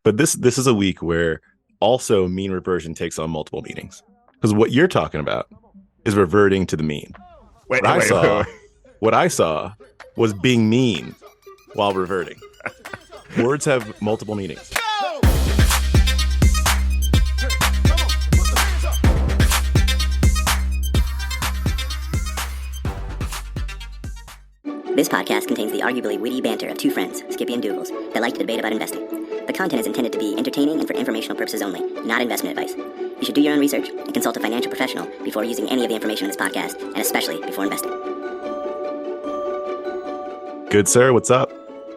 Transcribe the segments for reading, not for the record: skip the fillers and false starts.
But this is a week where also mean reversion takes on multiple meanings. Because what you're talking about is reverting to the mean. Wait, What I wait, wait, saw, wait. what I saw was being mean while reverting. Words have multiple meanings. This podcast contains the arguably witty banter of two friends, Skippy and Dougals, that like to debate about investing. The content is intended to be entertaining and for informational purposes only, not investment advice. You should do your own research and consult a financial professional before using any of the information in this podcast, and especially before investing. Good sir, what's up?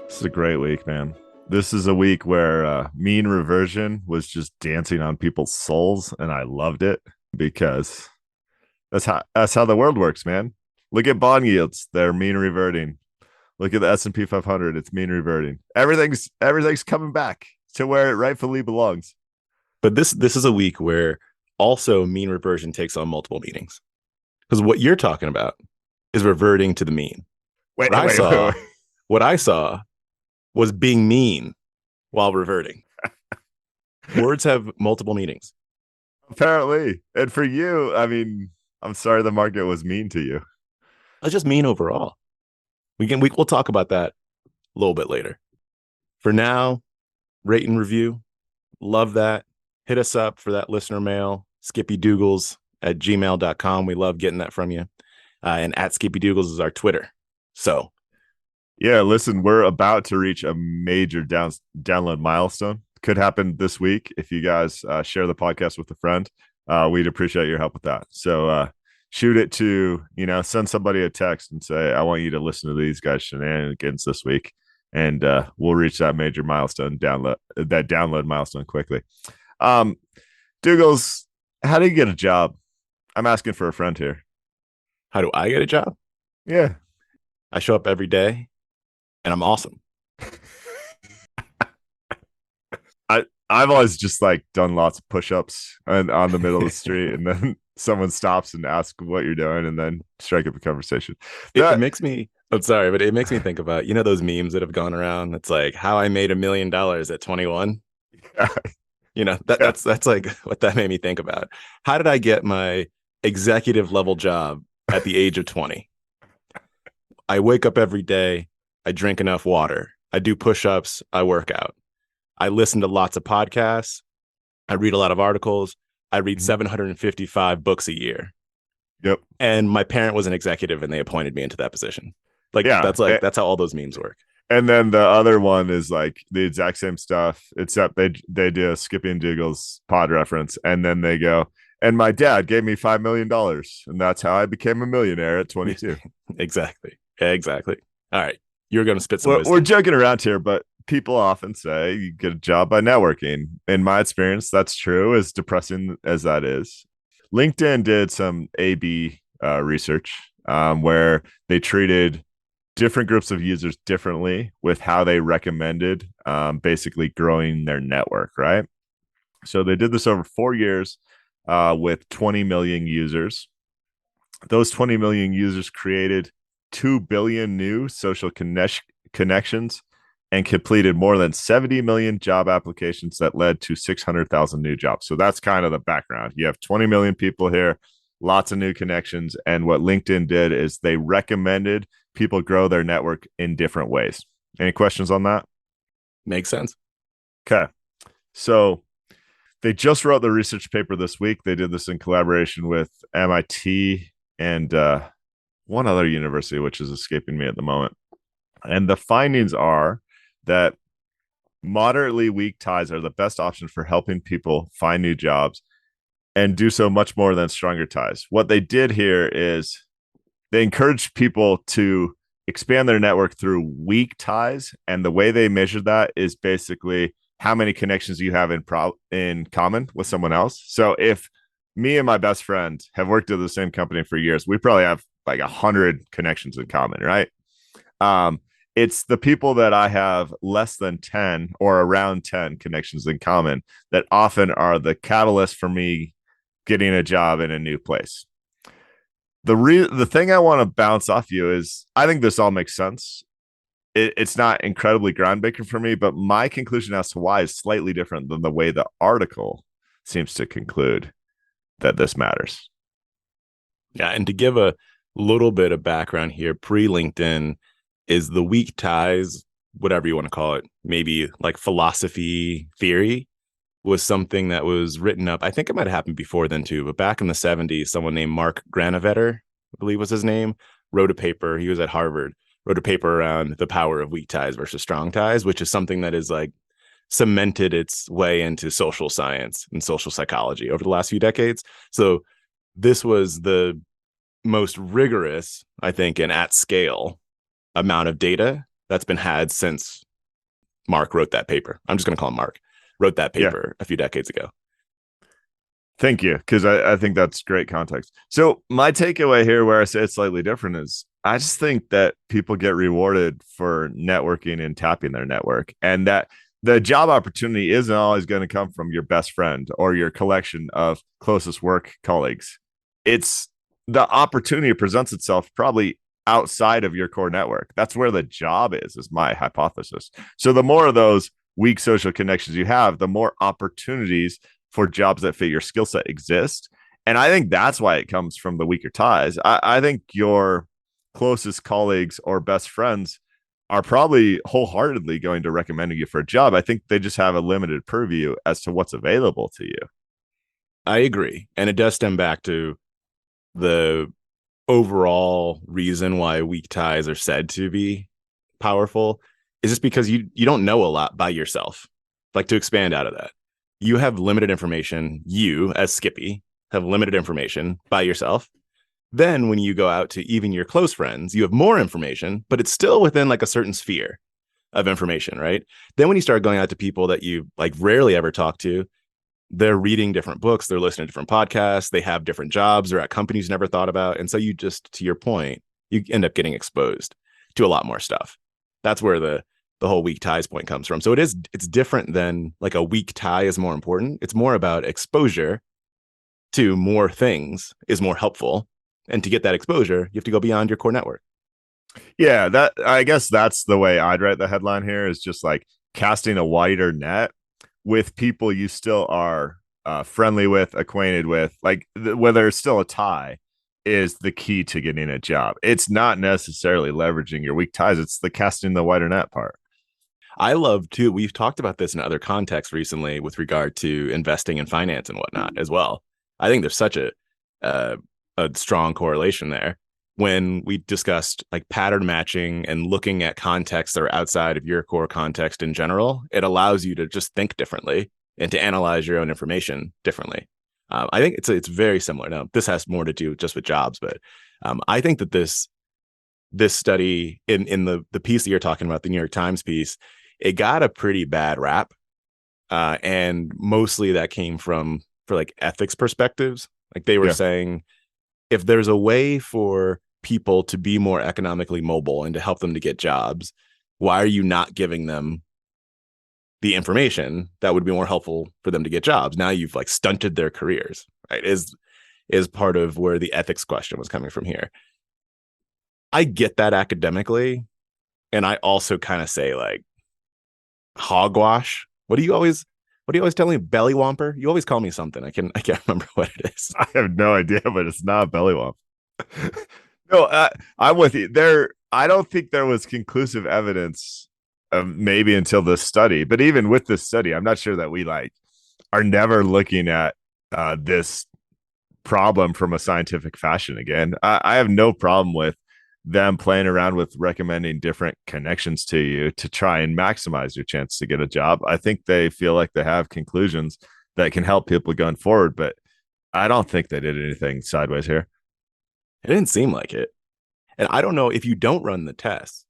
This is a great week, man. This is a week where mean reversion was just dancing on people's souls, and I loved it because that's how the world works, man. Look at bond yields; they're mean reverting. Look at the S&P 500; it's mean reverting. Everything's coming back to where it rightfully belongs. But this is a week where also mean reversion takes on multiple meanings. Because what you're talking about is reverting to the mean. Wait, What I wait, saw, wait, wait. what I saw was being mean while reverting. Words have multiple meanings. Apparently, and for you, I mean, I'm sorry the market was mean to you. It's just mean overall. We'll talk about that a little bit later. For now, rate and review. Love that. Hit us up for that listener mail, skippydougals@gmail.com. We love getting that from you. And at Skippy Dougals is our Twitter. So Yeah, listen, we're about to reach a major download milestone. Could happen this week if you guys share the podcast with a friend. We'd appreciate your help with that. So shoot it to, send somebody a text and say, I want you to listen to these guys' shenanigans this week. And we'll reach that major milestone, download milestone quickly. Dougals, how do you get a job? I'm asking for a friend here. how do I get a job? Yeah. I show up every day and I'm awesome. I've always just like done lots of push-ups and on the middle of the street, and then someone stops and asks what you're doing, and then strike up a conversation. It makes me, I'm sorry, but it makes me think about, those memes that have gone around. It's like how I made $1 million at 21. That's like what that made me think about. How did I get my executive level job at the age of 20? I wake up every day. I drink enough water. I do push-ups. I work out. I listen to lots of podcasts. I read a lot of articles. I read 755 books a year. Yep. And my parent was an executive and they appointed me into that position. That's how all those memes work. And then the other one is like the exact same stuff, except they do a Skippy and Dougals pod reference, and then they go, and my dad gave me $5 million, and that's how I became a millionaire at 22. Exactly. All right. You're going to spit some We're wisdom. joking around here, but people often say you get a job by networking. In my experience, that's true, as depressing as that is. LinkedIn did some A/B research where they treated different groups of users differently with how they recommended basically growing their network, right? So they did this over 4 years with 20 million users. Those 20 million users created 2 billion new social connections and completed more than 70 million job applications that led to 600,000 new jobs. So that's kind of the background. You have 20 million people here, lots of new connections. And what LinkedIn did is they recommended people grow their network in different ways. Any questions on that? Makes sense. Okay. So they just wrote the research paper this week. They did this in collaboration with MIT and one other university, which is escaping me at the moment. And the findings are that moderately weak ties are the best option for helping people find new jobs and do so much more than stronger ties. What they did here is they encouraged people to expand their network through weak ties. And the way they measured that is basically how many connections you have in common with someone else. So if me and my best friend have worked at the same company for years, we probably have like 100 connections in common, right? It's the people that I have less than 10 or around 10 connections in common that often are the catalyst for me getting a job in a new place. The thing I want to bounce off you is I think this all makes sense. it's not incredibly groundbreaking for me, but my conclusion as to why is slightly different than the way the article seems to conclude that this matters. Yeah, and to give a little bit of background here, pre-LinkedIn is the weak ties, whatever you want to call it, maybe like philosophy theory, was something that was written up. I think it might have happened before then too, but back in the 70s, someone named Mark Granovetter, I believe was his name, wrote a paper. He was at Harvard, wrote a paper around the power of weak ties versus strong ties, which is something that is like cemented its way into social science and social psychology over the last few decades. So this was the most rigorous, I think, and at scale amount of data that's been had since Mark wrote that paper. I'm just going to call him Mark. Wrote that paper a few decades ago. Thank you, because I think that's great context. So my takeaway here, where I say it's slightly different, is I just think that people get rewarded for networking and tapping their network, and that the job opportunity isn't always going to come from your best friend or your collection of closest work colleagues. It's the opportunity presents itself probably outside of your core network. That's where the job is my hypothesis. So the more of those weak social connections you have, the more opportunities for jobs that fit your skill set exist. And I think that's why it comes from the weaker ties. I think your closest colleagues or best friends are probably wholeheartedly going to recommend you for a job. I think they just have a limited purview as to what's available to you. I agree. And it does stem back to the overall reason why weak ties are said to be powerful is just because you don't know a lot by yourself. Like, to expand out of that, you have limited information. You, as Skippy, have limited information by yourself. Then when you go out to even your close friends, you have more information, but it's still within like a certain sphere of information, right? Then when you start going out to people that you like rarely ever talk to, they're reading different books, they're listening to different podcasts, they have different jobs, they're at companies you never thought about. And so you just, to your point, you end up getting exposed to a lot more stuff. That's where the whole weak ties point comes from. So it's different than like a weak tie is more important. It's more about exposure to more things is more helpful. And to get that exposure, you have to go beyond your core network. Yeah, that I guess that's the way I'd write the headline here, is just like casting a wider net with people you still are friendly with, acquainted with, like whether it's still a tie is the key to getting a job. It's not necessarily leveraging your weak ties. It's the casting the wider net part. I love too. We've talked about this in other contexts recently with regard to investing in finance and whatnot as well. I think there's such a strong correlation there when we discussed like pattern matching and looking at contexts that are outside of your core context in general. It allows you to just think differently and to analyze your own information differently. I think it's very similar. Now, this has more to do just with jobs, but I think that this study in the piece that you're talking about, the New York Times piece, it got a pretty bad rap. And mostly that came for like ethics perspectives. Like they were saying, if there's a way for people to be more economically mobile and to help them to get jobs, why are you not giving them the information that would be more helpful for them to get jobs? Now you've like stunted their careers, right? Is part of where the ethics question was coming from here. I get that academically. And I also kind of say like hogwash. What do you always tell me? Belly whomper? You always call me something. I can't remember what it is. I have no idea, but it's not belly whomp. No, I'm with you there. I don't think there was conclusive evidence maybe until this study, but even with this study, I'm not sure that we like are never looking at this problem from a scientific fashion again. I have no problem with them playing around with recommending different connections to you to try and maximize your chance to get a job. I think they feel like they have conclusions that can help people going forward, but I don't think they did anything sideways here. It didn't seem like it. And I don't know, if you don't run the tests,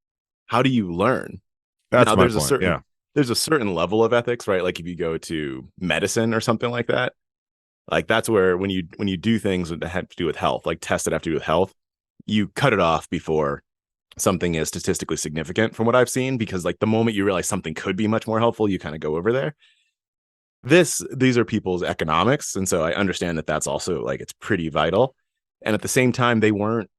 how do you learn? That's now, my point. There's a certain level of ethics, right? Like if you go to medicine or something like that, like that's where when you do things that have to do with health, like tests that have to do with health, you cut it off before something is statistically significant from what I've seen, because like the moment you realize something could be much more helpful, you kind of go over there. These are people's economics. And so I understand that that's also like, it's pretty vital. And at the same time, they weren't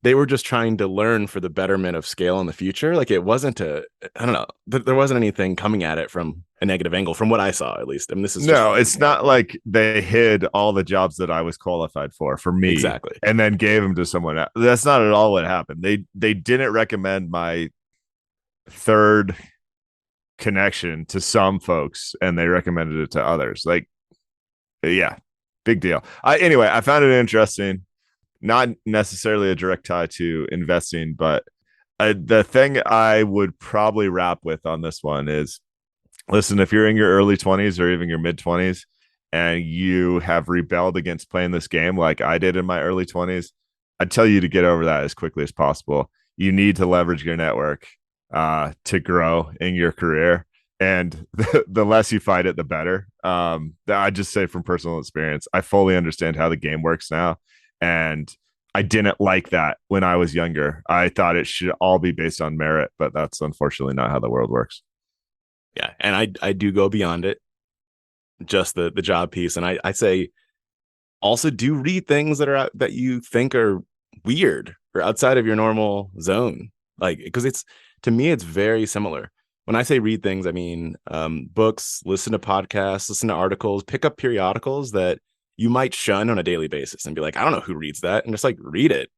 they were just trying to learn for the betterment of scale in the future. Like it wasn't I don't know, there wasn't anything coming at it from a negative angle from what I saw, at least. I mean, this is No, it's not like they hid all the jobs that I was qualified for me, exactly, and then gave them to someone else. That's not at all what happened. They didn't recommend my third connection to some folks, and they recommended it to others. Like, yeah, big deal. Anyway, I found it interesting. Not necessarily a direct tie to investing, but the thing I would probably wrap with on this one is, listen, if you're in your early 20s or even your mid 20s and you have rebelled against playing this game like I did in my early 20s, I'd tell you to get over that as quickly as possible. You need to leverage your network to grow in your career. And the less you fight it, the better. I just say from personal experience, I fully understand how the game works now. And I didn't like that when I was younger. I thought it should all be based on merit, but that's unfortunately not how the world works. Yeah, and I do go beyond it, just the job piece, and I say also do read things that you think are weird or outside of your normal zone, like because it's to me it's very similar. When I say read things, I mean books, listen to podcasts, listen to articles, pick up periodicals that you might shun on a daily basis and be like, I don't know who reads that, and just like read it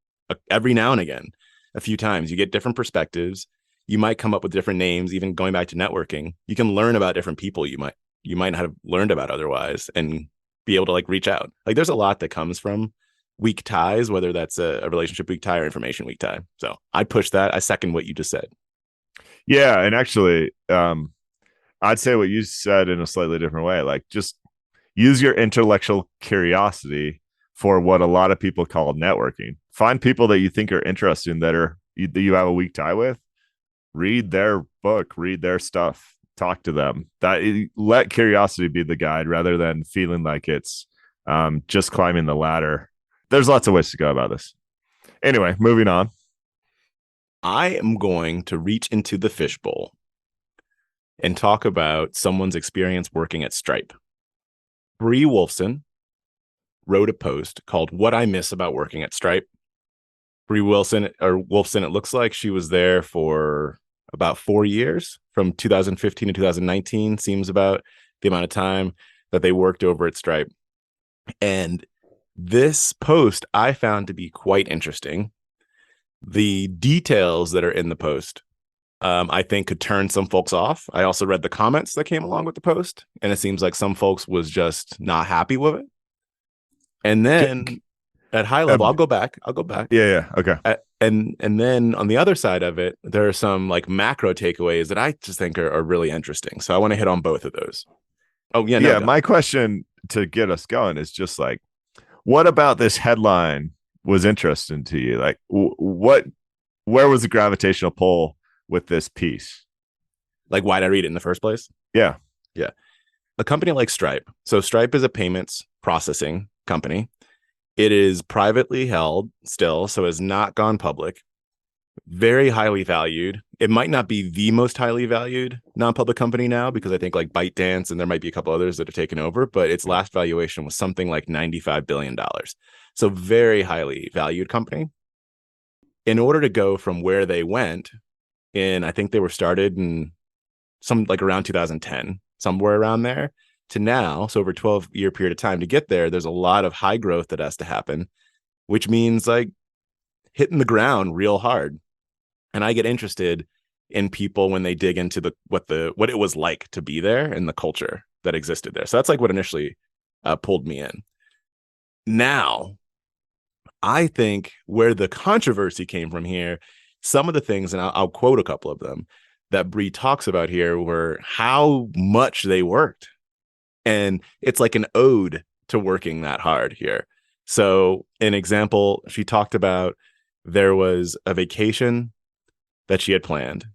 every now and again, a few times. You get different perspectives. You might come up with different names. Even going back to networking, you can learn about different people you might not have learned about otherwise, and be able to like reach out. Like there's a lot that comes from weak ties, whether that's a relationship weak tie or information weak tie. So I push that. I second what you just said. Yeah, and actually, I'd say what you said in a slightly different way. Like just use your intellectual curiosity for what a lot of people call networking. Find people that you think are interesting that you have a weak tie with. Read their book, read their stuff, talk to them. Let curiosity be the guide rather than feeling like it's just climbing the ladder. There's lots of ways to go about this. Anyway, moving on. I am going to reach into the fishbowl and talk about someone's experience working at Stripe. Bree Wolfson wrote a post called "What I Miss About Working at Stripe." Bree Wolfson, it looks like she was there for about 4 years, from 2015 to 2019, seems about the amount of time that they worked over at Stripe. And this post I found to be quite interesting. The details that are in the post, I think, could turn some folks off. I also read the comments that came along with the post, and it seems like some folks was just not happy with it. And then at high level, I'll go back. Yeah. Okay. And then on the other side of it, there are some like macro takeaways that I just think are really interesting. So I want to hit on both of those. Oh yeah. No, yeah. My question to get us going is just like, what about this headline was interesting to you? Like where was the gravitational pull with this piece? Like why'd I read it in the first place? Yeah. A company like Stripe. So Stripe is a payments processing company. It is privately held still, so has not gone public. Very highly valued. It might not be the most highly valued non-public company now, because I think like ByteDance and there might be a couple others that are taken over, but its last valuation was something like $95 billion. So very highly valued company. In order to go from where they went I think they were started in some like around 2010, somewhere around there, to now, so over a 12-year period of time to get there, there's a lot of high growth that has to happen, which means like hitting the ground real hard. And I get interested in people when they dig into what it was like to be there and the culture that existed there. So that's like what initially pulled me in. Now, I think where the controversy came from here, some of the things, and I'll quote a couple of them that Bree talks about here, were how much they worked. And it's like an ode to working that hard here. So an example, she talked about there was a vacation that she had planned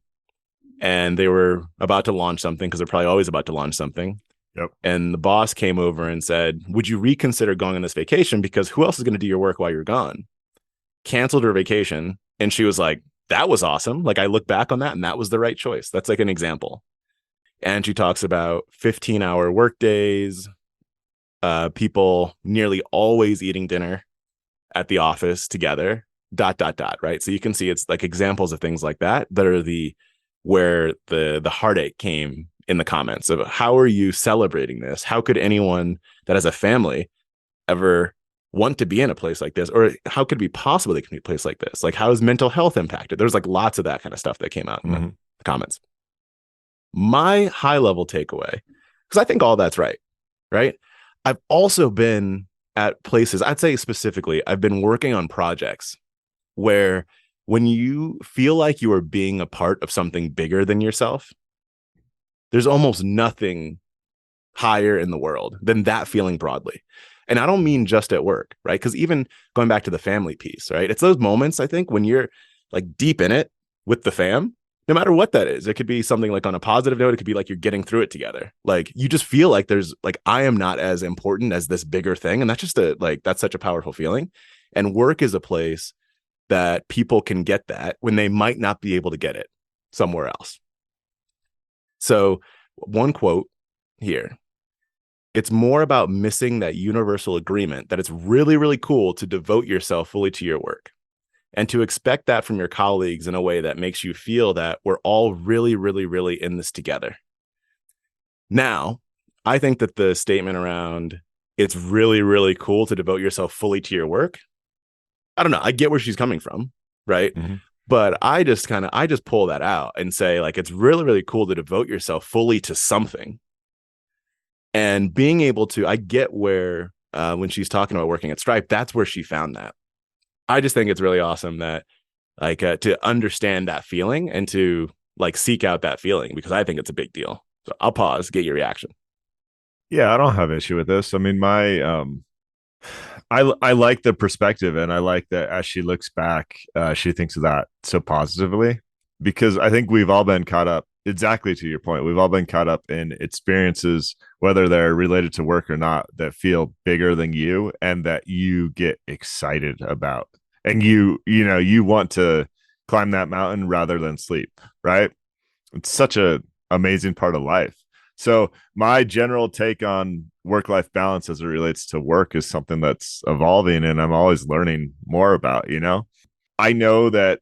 and they were about to launch something, because they're probably always about to launch something. Yep. And the boss came over and said, would you reconsider going on this vacation? Because who else is going to do your work while you're gone? Canceled her vacation. And she was like, that was awesome. Like I look back on that and that was the right choice. That's like an example. And she talks about 15-hour work days, people nearly always eating dinner at the office together, dot dot dot, right? So you can see it's like examples of things like that are where the heartache came in the comments of how are you celebrating this? How could anyone that has a family ever want to be in a place like this? Or how could it be possible they can be a place like this? Like, how is mental health impacted? There's like lots of that kind of stuff that came out in the comments. My high level takeaway, because I think all that's right? I've also been at places, I'd say specifically, I've been working on projects where when you feel like you are being a part of something bigger than yourself, there's almost nothing higher in the world than that feeling broadly. And I don't mean just at work, right? Because even going back to the family piece, right? It's those moments, I think, when you're like deep in it with the fam, no matter what that is. It could be something like on a positive note. It could be like you're getting through it together. Like you just feel like there's like, I am not as important as this bigger thing. And that's just that's such a powerful feeling. And work is a place that people can get that when they might not be able to get it somewhere else. So one quote here, it's more about missing that universal agreement that it's really, really cool to devote yourself fully to your work and to expect that from your colleagues in a way that makes you feel that we're all really, really, really in this together. Now, I think that the statement around it's really, really cool to devote yourself fully to your work, I don't know. I get where she's coming from, right? Mm-hmm. But I just pull that out and say, like, it's really, really cool to devote yourself fully to something. And being able to, I get where when she's talking about working at Stripe, that's where she found that. I just think it's really awesome that to understand that feeling and to like seek out that feeling, because I think it's a big deal. So I'll pause, get your reaction. Yeah, I don't have issue with this. I mean, I like the perspective, and I like that as she looks back, she thinks of that so positively, because I think we've all been caught up, exactly to your point. We've all been caught up in experiences, whether they're related to work or not, that feel bigger than you and that you get excited about. And you want to climb that mountain rather than sleep, right? It's such a amazing part of life. So my general take on work-life balance as it relates to work is something that's evolving and I'm always learning more about, I know that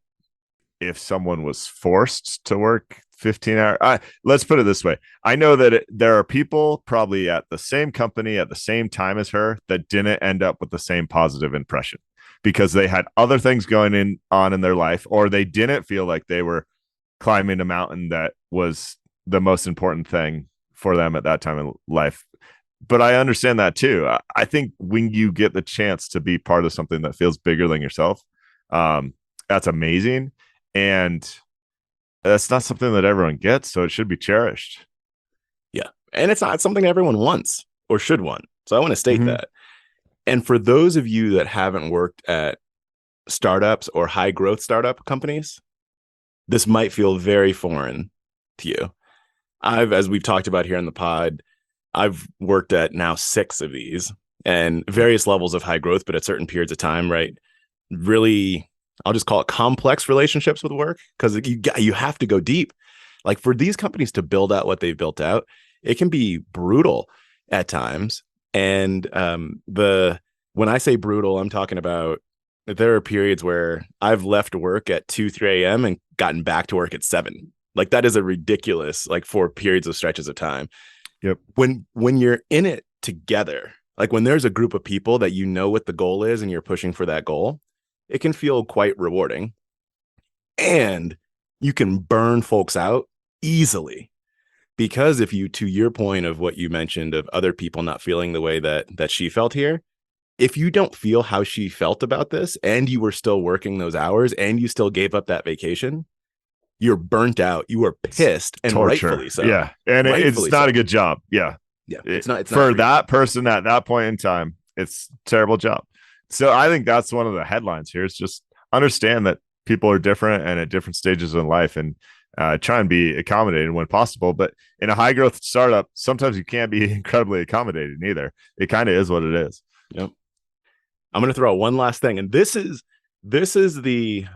if someone was forced to work 15 hours, let's put it this way. I know that there are people probably at the same company at the same time as her that didn't end up with the same positive impression because they had other things going on in their life, or they didn't feel like they were climbing a mountain that was the most important thing for them at that time in life. But I understand that too. I think when you get the chance to be part of something that feels bigger than yourself, that's amazing. And that's not something that everyone gets, so it should be cherished. Yeah. And it's not something everyone wants or should want. So I want to state that. And for those of you that haven't worked at startups or high growth startup companies, this might feel very foreign to you. As we've talked about here in the pod, I've worked at now 6 of these and various levels of high growth, but at certain periods of time, right? Really, I'll just call it complex relationships with work, because you have to go deep. Like for these companies to build out what they've built out, it can be brutal at times. And when I say brutal, I'm talking about there are periods where I've left work at 2, 3 a.m. and gotten back to work at 7. Like that is a ridiculous, like for periods of stretches of time. Yep. When you're in it together, like when there's a group of people that you know what the goal is and you're pushing for that goal, it can feel quite rewarding. And you can burn folks out easily. Because if you, to your point of what you mentioned of other people not feeling the way that she felt here, if you don't feel how she felt about this and you were still working those hours and you still gave up that vacation, you're burnt out. You are pissed, and torture. Rightfully so. Yeah. And it's not a good job. Yeah. Yeah. It's not for that person at that point in time. It's a terrible job. So I think that's one of the headlines here. It's just understand that people are different and at different stages in life, and try and be accommodated when possible. But in a high growth startup, sometimes you can't be incredibly accommodated either. It kind of is what it is. Yep. I'm going to throw out one last thing. And this is the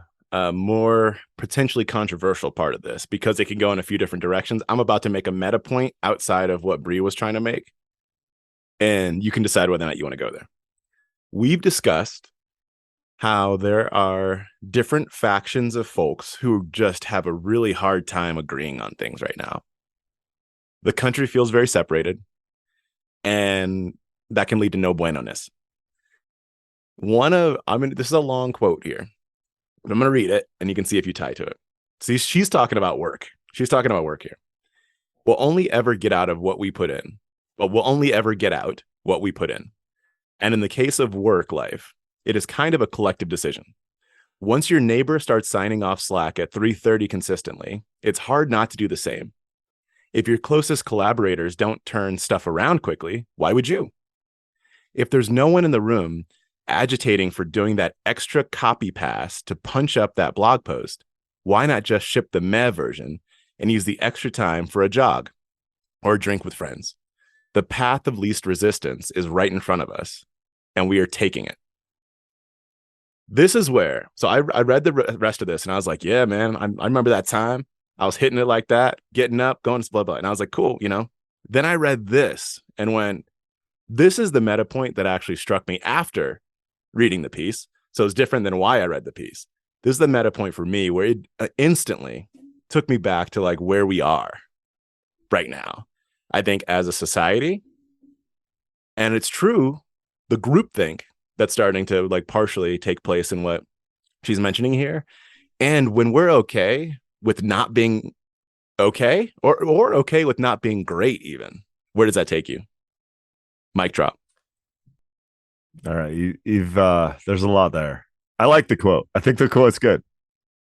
more potentially controversial part of this, because it can go in a few different directions. I'm about to make a meta point outside of what Bree was trying to make, and you can decide whether or not you want to go there. We've discussed how there are different factions of folks who just have a really hard time agreeing on things right now. The country feels very separated, and that can lead to no bueno-ness. This is a long quote here, but I'm going to read it and you can see if you tie to it. See, she's talking about work. She's talking about work here. We'll only ever get out of what we put in. But we'll only ever get out what we put in. And in the case of work life, it is kind of a collective decision. Once your neighbor starts signing off Slack at 3:30 consistently, it's hard not to do the same. If your closest collaborators don't turn stuff around quickly, why would you? If there's no one in the room agitating for doing that extra copy pass to punch up that blog post, why not just ship the meh version and use the extra time for a jog or a drink with friends? The path of least resistance is right in front of us, and we are taking it. This is where, so I read the rest of this, and I was like, yeah, man, I remember that time. I was hitting it like that, getting up, going to blah, blah. And I was like, cool, you know. Then I read this and went, this is the meta point that actually struck me after reading the piece. So it's different than why I read the piece. This is the meta point for me where it instantly took me back to like where we are right now. I think as a society, and it's true, the groupthink that's starting to like partially take place in what she's mentioning here. And when we're okay with not being okay, or okay with not being great, even, where does that take you? Mic drop. All right. You've there's a lot there. I like the quote. I think the quote's good.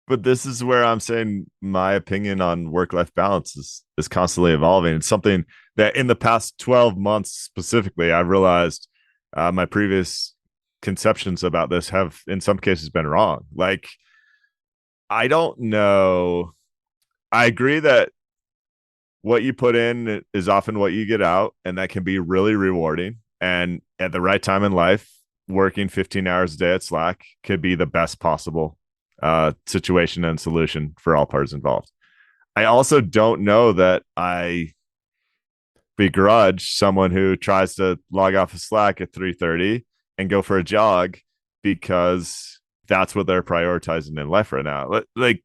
But this is where I'm saying my opinion on work-life balance is constantly evolving. It's something that in the past 12 months specifically, I realized my previous conceptions about this have in some cases been wrong. Like, I don't know. I agree that what you put in is often what you get out, and that can be really rewarding. And at the right time in life, working 15 hours a day at Slack could be the best possible situation and solution for all parties involved. I also don't know that I begrudge someone who tries to log off of Slack at 3:30 and go for a jog because that's what they're prioritizing in life right now. Like,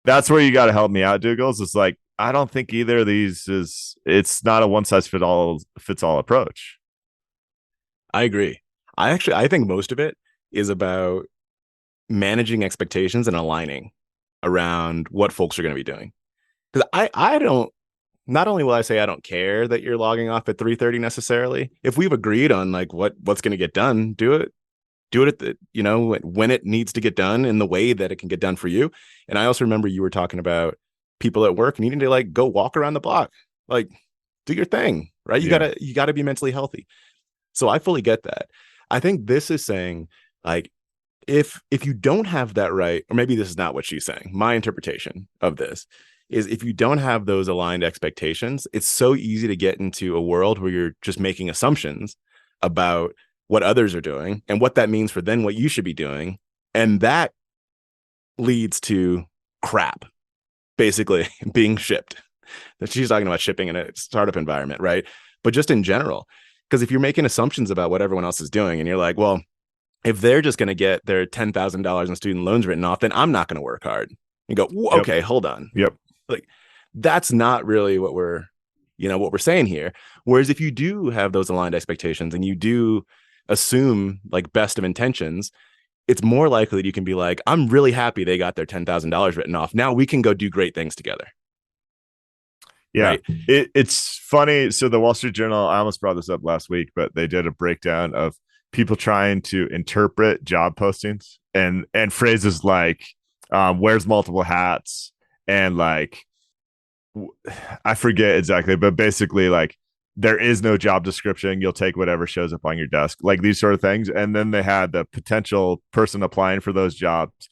that's where you got to help me out, Dougals. It's like, I don't think either of these it's not a one size fits all approach. I agree. I think most of it is about managing expectations and aligning around what folks are going to be doing. Because I don't, not only will I say I don't care that you're logging off at 3:30 necessarily, if we've agreed on like what's going to get done, do it at the, you know, when it needs to get done in the way that it can get done for you. And I also remember you were talking about people at work needing to like go walk around the block, like do your thing, right? You gotta be mentally healthy. So I fully get that. I think this is saying like, if you don't have that right, or maybe this is not what she's saying, my interpretation of this is if you don't have those aligned expectations, it's so easy to get into a world where you're just making assumptions about what others are doing and what that means for then what you should be doing. And that leads to crap basically being shipped. She's talking about shipping in a startup environment, right? But just in general, because if you're making assumptions about what everyone else is doing and you're like, well, if they're just going to get their $10,000 in student loans written off, then I'm not going to work hard. You go, okay, hold on. Yep. Like, that's not really what we're saying here. Whereas if you do have those aligned expectations and you do assume like best of intentions, it's more likely that you can be like, I'm really happy they got their $10,000 written off. Now we can go do great things together. Yeah. Right? It's funny. So the Wall Street Journal, I almost brought this up last week, but they did a breakdown of people trying to interpret job postings and phrases like wears multiple hats and like, I forget exactly, but basically like there is no job description. You'll take whatever shows up on your desk, like these sort of things. And then they had the potential person applying for those jobs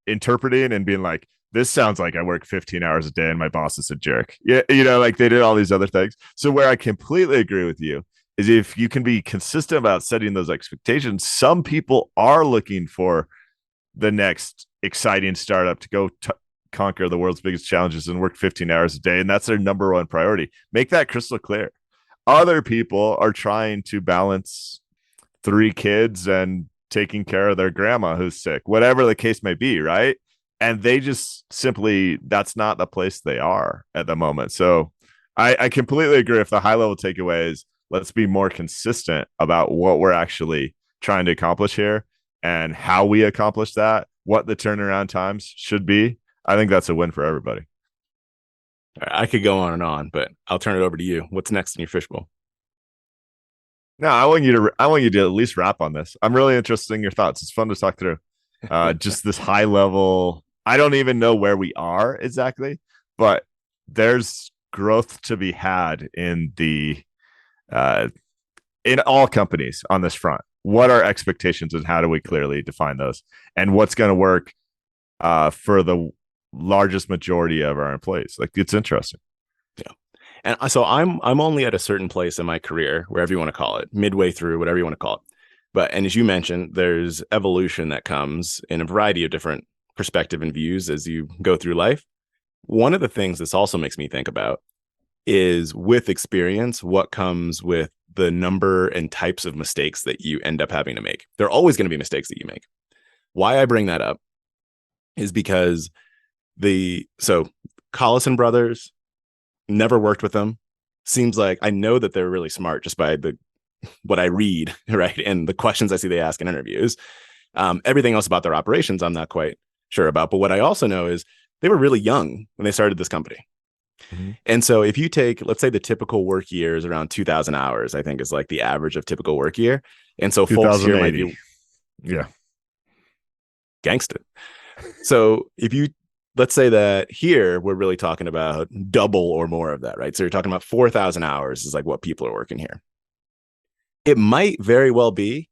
interpreting and being like, this sounds like I work 15 hours a day and my boss is a jerk. Yeah. You know, like they did all these other things. So where I completely agree with you is if you can be consistent about setting those expectations, some people are looking for the next exciting startup to go conquer the world's biggest challenges and work 15 hours a day. And that's their number one priority. Make that crystal clear. Other people are trying to balance 3 kids and taking care of their grandma who's sick, whatever the case may be, right? And they just simply, that's not the place they are at the moment. So I completely agree. If the high level takeaway is let's be more consistent about what we're actually trying to accomplish here and how we accomplish that, what the turnaround times should be, I think that's a win for everybody. I could go on, but I'll turn it over to you. What's next in your fishbowl? No, I want you to at least wrap on this. I'm really interested in your thoughts. It's fun to talk through. Just this high level. I don't even know where we are exactly, but there's growth to be had in all companies on this front. What are expectations and how do we clearly define those? And what's going to work for the largest majority of our employees? Like, it's interesting. Yeah. And so I'm only at a certain place in my career, wherever you want to call it, midway through, whatever you want to call it. But, and as you mentioned, there's evolution that comes in a variety of different perspective and views as you go through life. One of the things this also makes me think about is, with experience, what comes with the number and types of mistakes that you end up having to make. There are always going to be mistakes that you make. Why I bring that up is because Collison brothers, never worked with them. Seems like I know that they're really smart just by what I read, right? And the questions I see they ask in interviews. Everything else about their operations, I'm not quite sure about. But what I also know is they were really young when they started this company. Mm-hmm. And so if you take, let's say the typical work year is around 2,000 hours, I think is like the average of typical work year. And so folks here might be, gangsta. So if you, let's say that here we're really talking about double or more of that, right? So you're talking about 4,000 hours is like what people are working here. It might very well be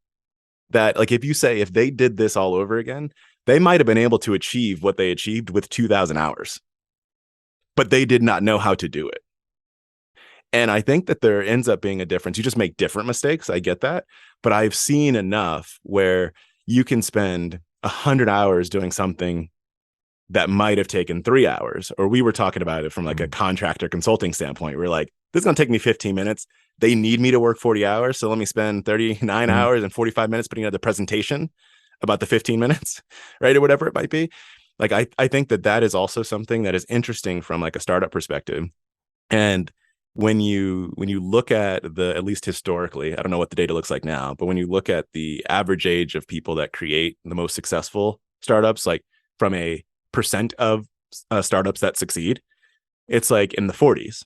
that, like, if you say if they did this all over again, they might have been able to achieve what they achieved with 2,000 hours, but they did not know how to do it. And I think that there ends up being a difference. You just make different mistakes. I get that. But I've seen enough where you can spend 100 hours doing something that might have taken 3 hours. Or we were talking about it from like a contractor consulting standpoint. We're like, this is going to take me 15 minutes. They need me to work 40 hours. So let me spend 39 hours and 45 minutes putting out the presentation about the 15 minutes, right? Or whatever it might be. Like, I think that is also something that is interesting from like a startup perspective. And when you look at at least historically, I don't know what the data looks like now, but when you look at the average age of people that create the most successful startups, like from a percent of startups that succeed, it's like in the 40s.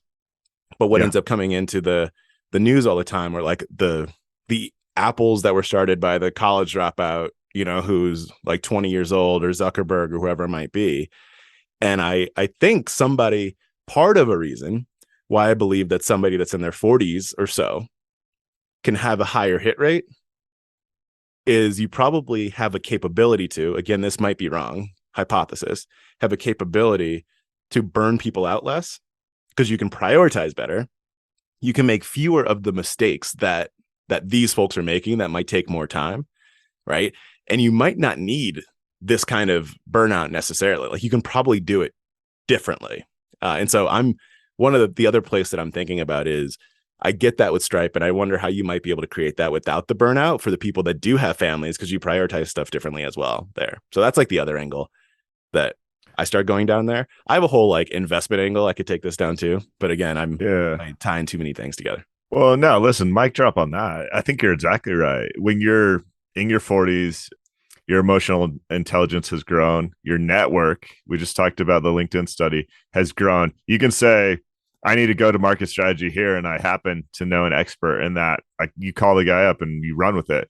But what ends up coming into the news all the time are like the apples that were started by the college dropout, who's like 20 years old, or Zuckerberg or whoever it might be. And I think part of a reason why I believe that somebody that's in their 40s or so can have a higher hit rate is you probably have a capability to, again, this might be wrong, hypothesis, have a capability to burn people out less because you can prioritize better. You can make fewer of the mistakes that these folks are making that might take more time, right? And you might not need this kind of burnout necessarily. Like, you can probably do it differently. And so I'm one of the other place that I'm thinking about is I get that with Stripe, and I wonder how you might be able to create that without the burnout for the people that do have families, because you prioritize stuff differently as well there. So that's like the other angle that I start going down there. I have a whole like investment angle I could take this down to, but again, I'm tying too many things together. Well, no, listen, mic drop on that. I think you're exactly right. When you're in your 40s, your emotional intelligence has grown. Your network, we just talked about the LinkedIn study, has grown. You can say, I need to go to market strategy here, and I happen to know an expert in that. Like, you call the guy up and you run with it.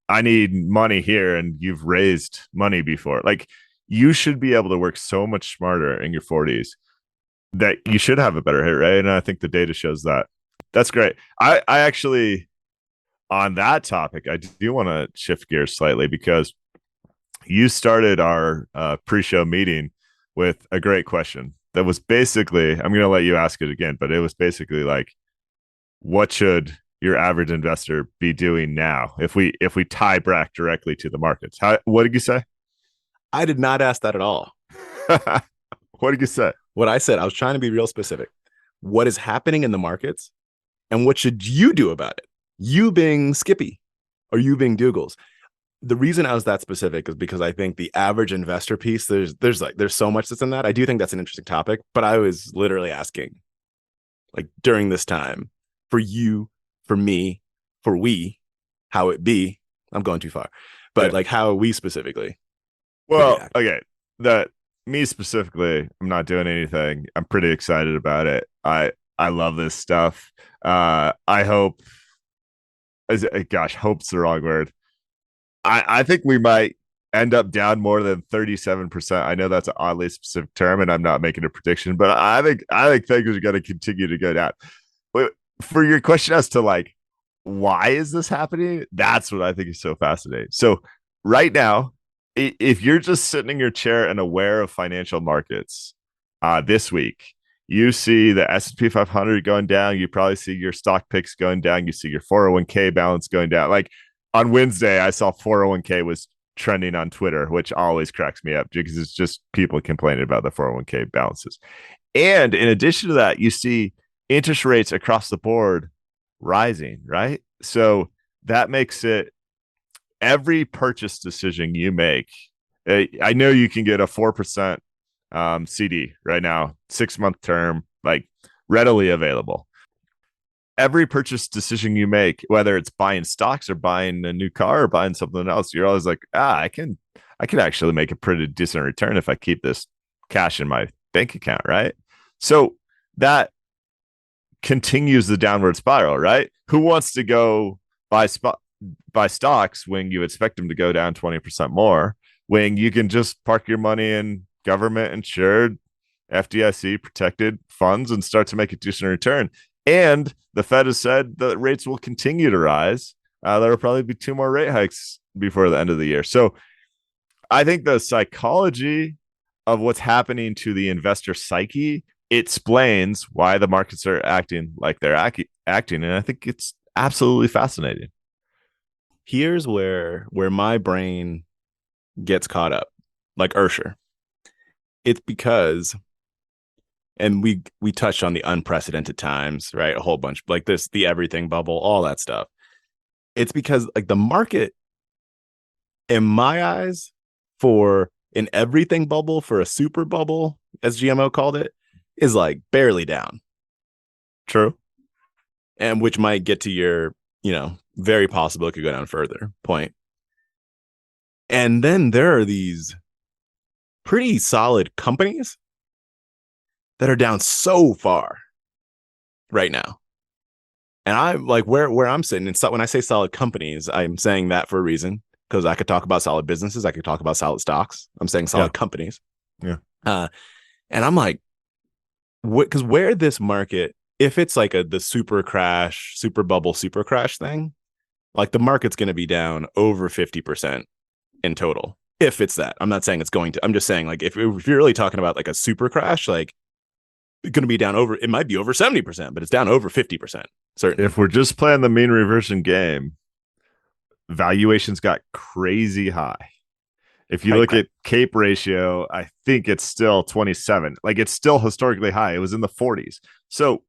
I need money here, and you've raised money before. Like, you should be able to work so much smarter in your 40s that you should have a better hit rate. And I think the data shows that. That's great. I actually, on that topic, I do want to shift gears slightly, because you started our pre-show meeting with a great question that was basically, I'm going to let you ask it again, but it was basically like, what should your average investor be doing now if we tie back directly to the markets? What did you say? I did not ask that at all. What did you say? What I said, I was trying to be real specific. What is happening in the markets, and what should you do about it? You being Skippy, or you being Dougals. the reason I was that specific is because I think the average investor piece, there's so much that's in that. I do think that's an interesting topic, but I was literally asking, like, during this time, for you, for me, for we, how it be. I'm going too far, but Yeah. like how we specifically. Well, react. okay. That me specifically, I'm not doing anything. I'm pretty excited about it. I love this stuff. I hope gosh, hope's the wrong word. I think we might end up down more than 37%. I know that's an oddly specific term, and I'm not making a prediction, but I think things are going to continue to go down. But for your question as to like why is this happening, that's what I think is so fascinating. So right now, if you're just sitting in your chair and aware of financial markets, this week you see the S&P 500 going down. You probably see your stock picks going down. You see your 401k balance going down. Like on Wednesday, I saw 401k was trending on Twitter, which always cracks me up because it's just people complaining about the 401k balances. And in addition to that, you see interest rates across the board rising, right? So that makes it every purchase decision you make. I know you can get a 4% CD right now, 6-month term, like readily available. Every purchase decision you make, whether it's buying stocks or buying a new car or buying something else, you're always like, I can actually make a pretty decent return if I keep this cash in my bank account, right? So that continues the downward spiral, right? Who wants to go buy stocks when you expect them to go down 20% more, when you can just park your money in government insured, FDIC protected funds and start to make a decent return? And the Fed has said that rates will continue to rise. There will probably be 2 more rate hikes before the end of the year. So I think the psychology of what's happening to the investor psyche explains why the markets are acting like they're acting. And I think it's absolutely fascinating. Here's where my brain gets caught up, like Ursher. It's because, and we touched on the unprecedented times, right? A whole bunch like this, the everything bubble, all that stuff. It's because like the market, in my eyes, for an everything bubble, for a super bubble, as GMO called it, is like barely down. True. And which might get to your, very possible it could go down further point. And then there are these pretty solid companies that are down so far right now. And I'm like, where I'm sitting, and so when I say solid companies, I'm saying that for a reason, because I could talk about solid businesses. I could talk about solid stocks. I'm saying solid companies. Yeah. And I'm like, because where this market, if it's like the super crash, super bubble, super crash thing, like the market's going to be down over 50% in total. If it's that, I'm not saying it's going to, I'm just saying like, if you're really talking about like a super crash, like it's going to be down over, it might be over 70%, but it's down over 50%. Certainly. If we're just playing the mean reversion game, valuations got crazy high. If you look at CAPE ratio, I think it's still 27. Like it's still historically high. It was in the 40s. So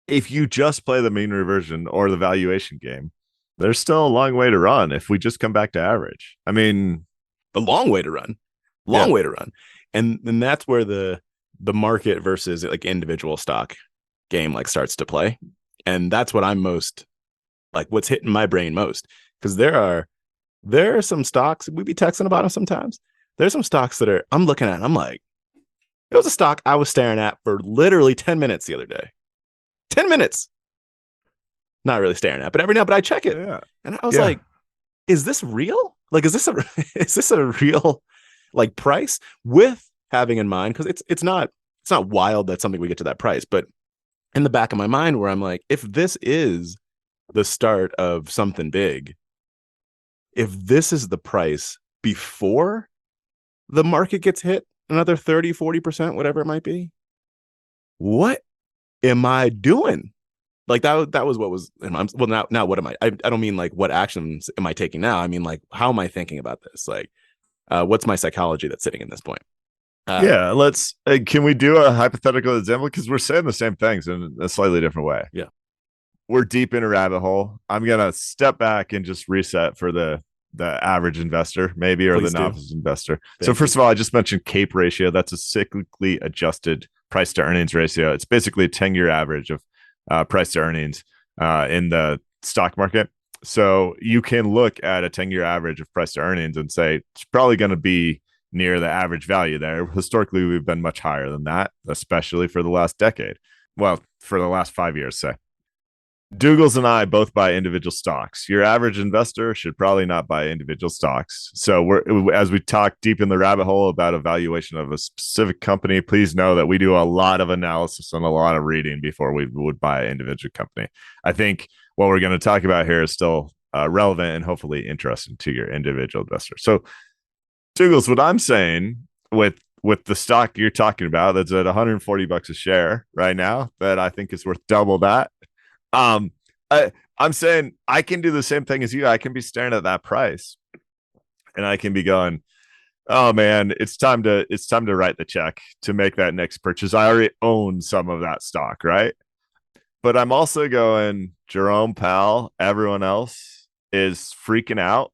if you just play the mean reversion or the valuation game, there's still a long way to run if we just come back to average. I mean, the long way to run. Way to run. And that's where the market versus like individual stock game like starts to play. And that's what I'm most like, what's hitting my brain most, because there are some stocks, we be texting about them sometimes. There's some stocks that I'm looking at and I'm like, it was a stock I was staring at for literally 10 minutes the other day. 10 minutes. Not really staring at, but every now, but I check it. Yeah. And I was like, is this real? Like, is this a real like price, with having in mind, because it's not wild that something we get to that price, but in the back of my mind where I'm like, if this is the start of something big, if this is the price before the market gets hit another 30-40%, whatever it might be, what am I doing? Like that was what was, well, now what am I don't mean like what actions am I taking now? I mean like, how am I thinking about this? Like, what's my psychology that's sitting in this point? Let's can we do a hypothetical example, because we're saying the same things in a slightly different way. Yeah, we're deep in a rabbit hole. I'm gonna step back and just reset for the the average investor, maybe, or Please the do. novice investor. Thank So you. first of all, I just mentioned CAPE ratio. That's a cyclically adjusted price to earnings ratio. It's basically a 10-year average of price to earnings in the stock market. So you can look at a 10-year average of price to earnings and say it's probably going to be near the average value there. Historically, we've been much higher than that, especially for the last decade. Well, for the last 5 years, say. Dougals and I both buy individual stocks. Your average investor should probably not buy individual stocks. So as we talk deep in the rabbit hole about evaluation of a specific company, please know that we do a lot of analysis and a lot of reading before we would buy an individual company. I think what we're going to talk about here is still relevant and hopefully interesting to your individual investor. So, Dougals, what I'm saying with the stock you're talking about that's at $140 a share right now, that I think is worth double that. I'm saying I can do the same thing as you. I can be staring at that price and I can be going, oh man, it's time to write the check to make that next purchase. I already own some of that stock, right? But I'm also going, Jerome Powell, everyone else is freaking out.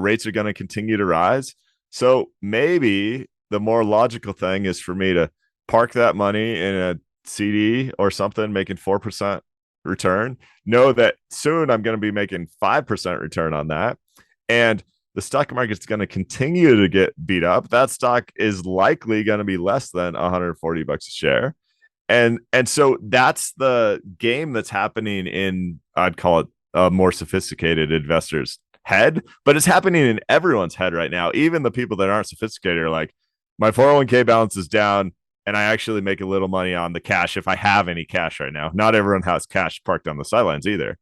Rates are going to continue to rise. So maybe the more logical thing is for me to park that money in a CD or something, making 4% return. Know that soon I'm going to be making 5% return on that. And the stock market's going to continue to get beat up. That stock is likely going to be less than $140 a share. And so that's the game that's happening in, I'd call it a more sophisticated investor's head, but it's happening in everyone's head right now. Even the people that aren't sophisticated are like, my 401k balance is down and I actually make a little money on the cash if I have any cash right now. Not everyone has cash parked on the sidelines either.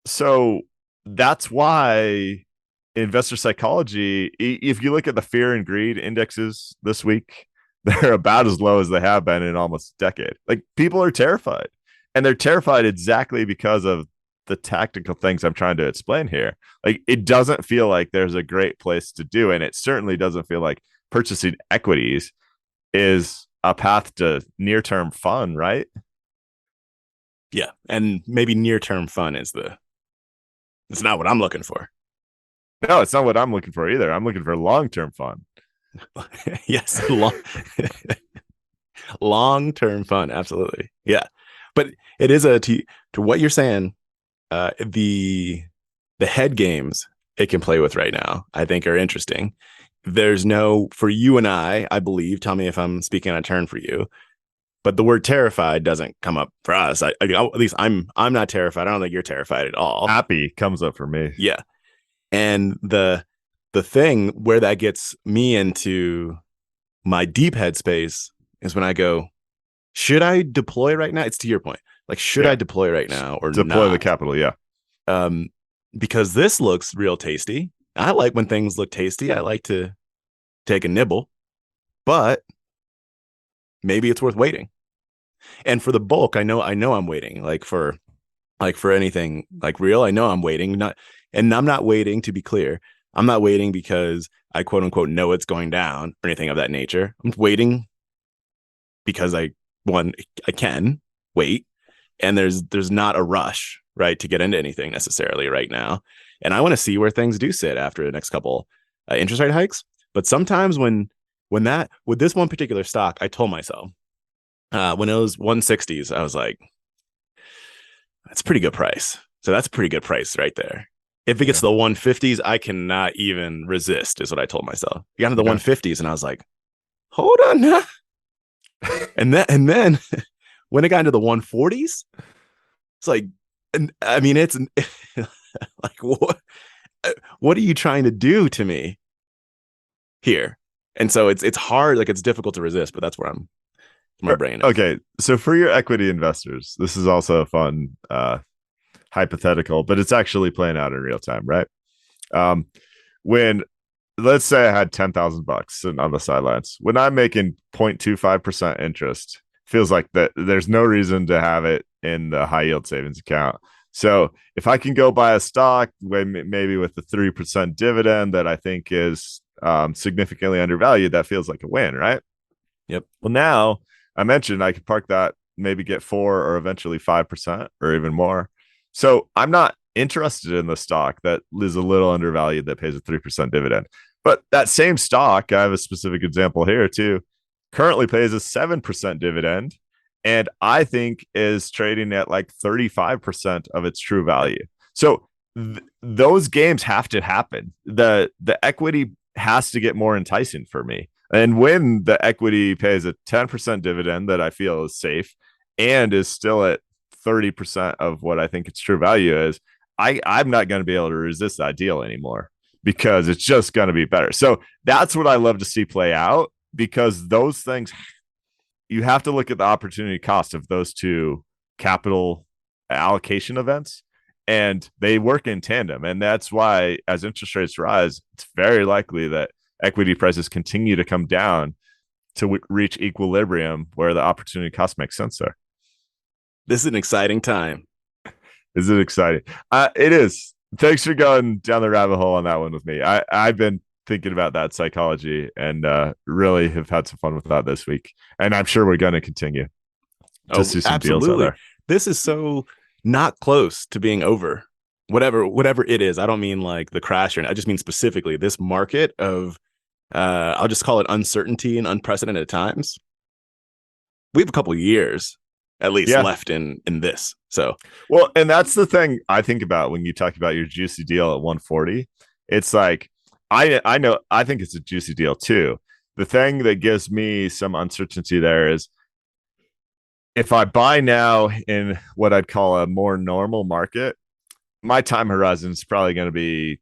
So that's why investor psychology, if you look at the fear and greed indexes this week, they're about as low as they have been in almost a decade. Like, people are terrified, and they're terrified exactly because of the tactical things I'm trying to explain here. Like, it doesn't feel like there's a great place to do, and it certainly doesn't feel like purchasing equities is a path to near-term fun, right? Yeah. And maybe near-term fun it's not what I'm looking for. No, it's not what I'm looking for either. I'm looking for long-term fun. Yes. Long-term fun. Absolutely. Yeah. But it is to what you're saying, the head games it can play with right now, I think, are interesting. There's no, for you and I believe, tell me if I'm speaking on a turn for you, but the word terrified doesn't come up for us. At least I'm not terrified. I don't think you're terrified at all. Happy comes up for me. Yeah. And the thing where that gets me into my deep headspace is when I go, should I deploy right now? It's to your point. Like, should I deploy right now or deploy not? the capital? Yeah. Because this looks real tasty. I like when things look tasty. I like to take a nibble, but maybe it's worth waiting. And for the bulk, I know I'm waiting. Like for anything like real, I know I'm waiting. And I'm not waiting, to be clear. I'm not waiting because I quote unquote know it's going down or anything of that nature. I'm waiting because I can wait, and there's not a rush, right, to get into anything necessarily right now. And I want to see where things do sit after the next couple interest rate hikes. But sometimes when that, with this one particular stock, I told myself when it was 160s, I was like, that's a pretty good price. So that's a pretty good price right there. If it gets to the 150s, I cannot even resist, is what I told myself. It got to the 150s, and I was like, hold on now. and then when it got into the 140s, it's like, I mean, it's like, what are you trying to do to me here? And so it's hard, like, it's difficult to resist, but that's where my brain is. Okay, so for your equity investors, this is also a fun hypothetical, but it's actually playing out in real time, right? When, let's say I had $10,000 sitting on the sidelines, when I'm making 0.25% interest, feels like that there's no reason to have it in the high yield savings account. So if I can go buy a stock, maybe with the 3% dividend that I think is significantly undervalued, that feels like a win, right? Yep. Well, now I mentioned I could park that, maybe get 4 or eventually 5% or even more. So I'm not interested in the stock that is a little undervalued that pays a 3% dividend. But that same stock, I have a specific example here too, currently pays a 7% dividend, and I think is trading at like 35% of its true value. So those games have to happen. The equity has to get more enticing for me. And when the equity pays a 10% dividend that I feel is safe and is still at 30% of what I think its true value is, I'm not going to be able to resist that deal anymore because it's just going to be better. So that's what I love to see play out, because those things, you have to look at the opportunity cost of those two capital allocation events, and they work in tandem. And that's why as interest rates rise, it's very likely that equity prices continue to come down to reach equilibrium where the opportunity cost makes sense there. This is an exciting time. Is it exciting? It is. Thanks for going down the rabbit hole on that one with me. I've been thinking about that psychology and really have had some fun with that this week. And I'm sure we're going to continue to see some deals out there. This is so not close to being over. Whatever it is. I don't mean like the crash, I just mean specifically this market of I'll just call it uncertainty and unprecedented times. We have a couple of years at least left in this. So, well, and that's the thing I think about when you talk about your juicy deal at 140. It's like, I think it's a juicy deal too. The thing that gives me some uncertainty there is if I buy now in what I'd call a more normal market, my time horizon is probably going to be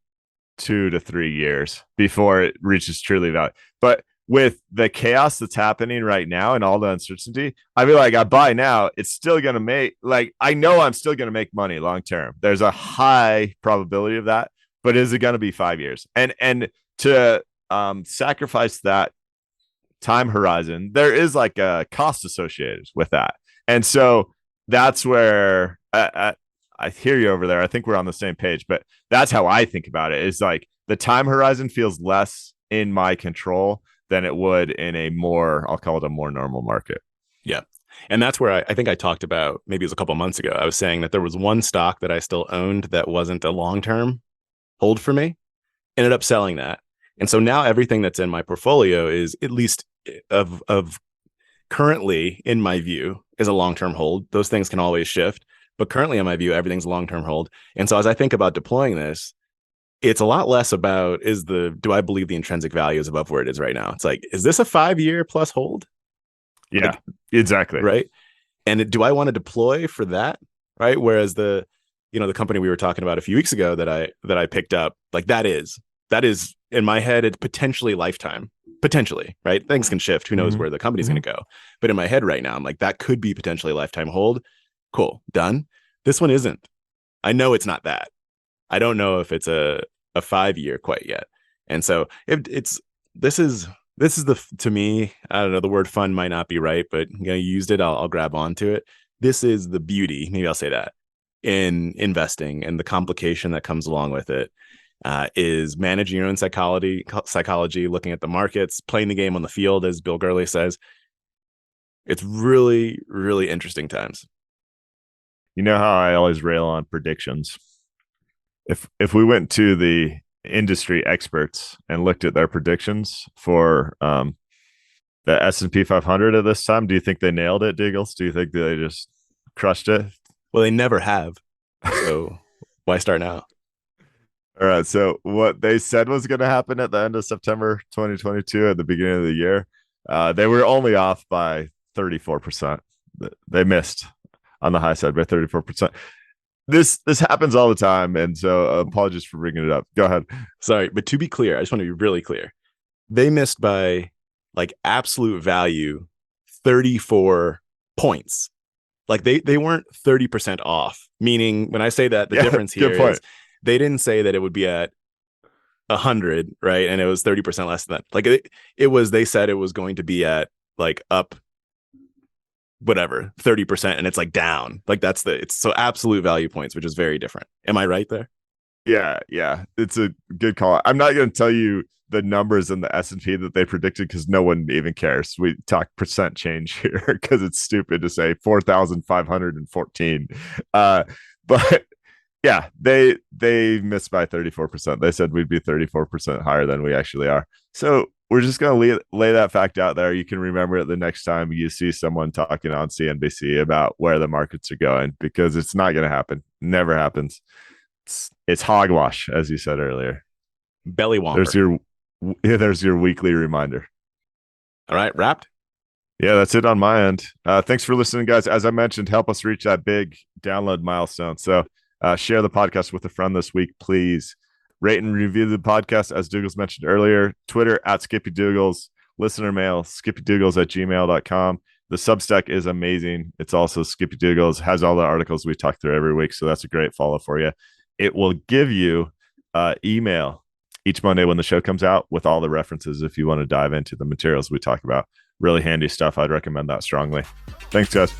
2 to 3 years before it reaches truly value. But with the chaos that's happening right now and all the uncertainty, I feel like I buy now, it's still going to make, like, I know I'm still going to make money long term. There's a high probability of that, but is it going to be 5 years? And to sacrifice that time horizon, there is like a cost associated with that. And so that's where I hear you over there. I think we're on the same page, but that's how I think about it, is like the time horizon feels less in my control than it would in a more, I'll call it a more normal market. Yeah. And that's where I think I talked about, maybe it was a couple months ago, I was saying that there was one stock that I still owned that wasn't a long-term hold for me. Ended up selling that. And so now everything that's in my portfolio is, at least of currently in my view, is a long-term hold. Those things can always shift, but currently in my view, everything's a long-term hold. And so as I think about deploying this, it's a lot less about do I believe the intrinsic value is above where it is right now? It's like, is this a 5-year plus hold? Yeah, like, exactly. Right. And do I want to deploy for that? Right. Whereas the company we were talking about a few weeks ago that I picked up, like that is in my head, it's potentially lifetime, potentially, right? Things can shift. Who knows where the company's going to go? But in my head right now, I'm like, that could be potentially a lifetime hold. Cool. Done. This one isn't. I know it's not that. I don't know if it's a 5-year quite yet. And so this is to me, I don't know, the word fun might not be right, but you used it. I'll grab onto it. This is the beauty, maybe I'll say that, in investing, and the complication that comes along with it is managing your own psychology, looking at the markets, playing the game on the field, as Bill Gurley says. It's really, really interesting times. You know how I always rail on predictions. If we went to the industry experts and looked at their predictions for the S&P 500 at this time, do you think they nailed it, Diggles? Do you think they just crushed it? Well, they never have. So why start now? All right. So what they said was going to happen at the end of September 2022, at the beginning of the year, they were only off by 34%. They missed on the high side by 34%. This happens all the time, and so apologies for bringing it up. Go ahead. Sorry, but to be clear, I just want to be really clear. They missed by like absolute value 34 points. Like they weren't 30% off. Meaning, when I say that, the difference here is they didn't say that it would be at 100, right? And it was 30% less than that. Like it was, they said it was going to be at like up whatever 30%, and it's like down. Like it's so absolute value points, which is very different. Am I right there? Yeah, it's a good call. I'm not going to tell you the numbers in the S&P that they predicted, because no one even cares. We talk percent change here because it's stupid to say 4,514. But Yeah, they missed by 34%. They said we'd be 34% higher than we actually are. So we're just going to lay that fact out there. You can remember it the next time you see someone talking on CNBC about where the markets are going, because it's not going to happen. Never happens. It's hogwash, as you said earlier. Belly whomper. There's your weekly reminder. All right, wrapped. Yeah, that's it on my end. Thanks for listening, guys. As I mentioned, help us reach that big download milestone. So share the podcast with a friend this week, please. Rate and review the podcast, as Dougals mentioned earlier. Twitter at Skippy Dougals. Listener mail, skippydougals@gmail.com. The Substack is amazing. It's also Skippy Dougals, has all the articles we talk through every week. So that's a great follow for you. It will give you email each Monday when the show comes out with all the references if you want to dive into the materials we talk about. Really handy stuff. I'd recommend that strongly. Thanks, guys.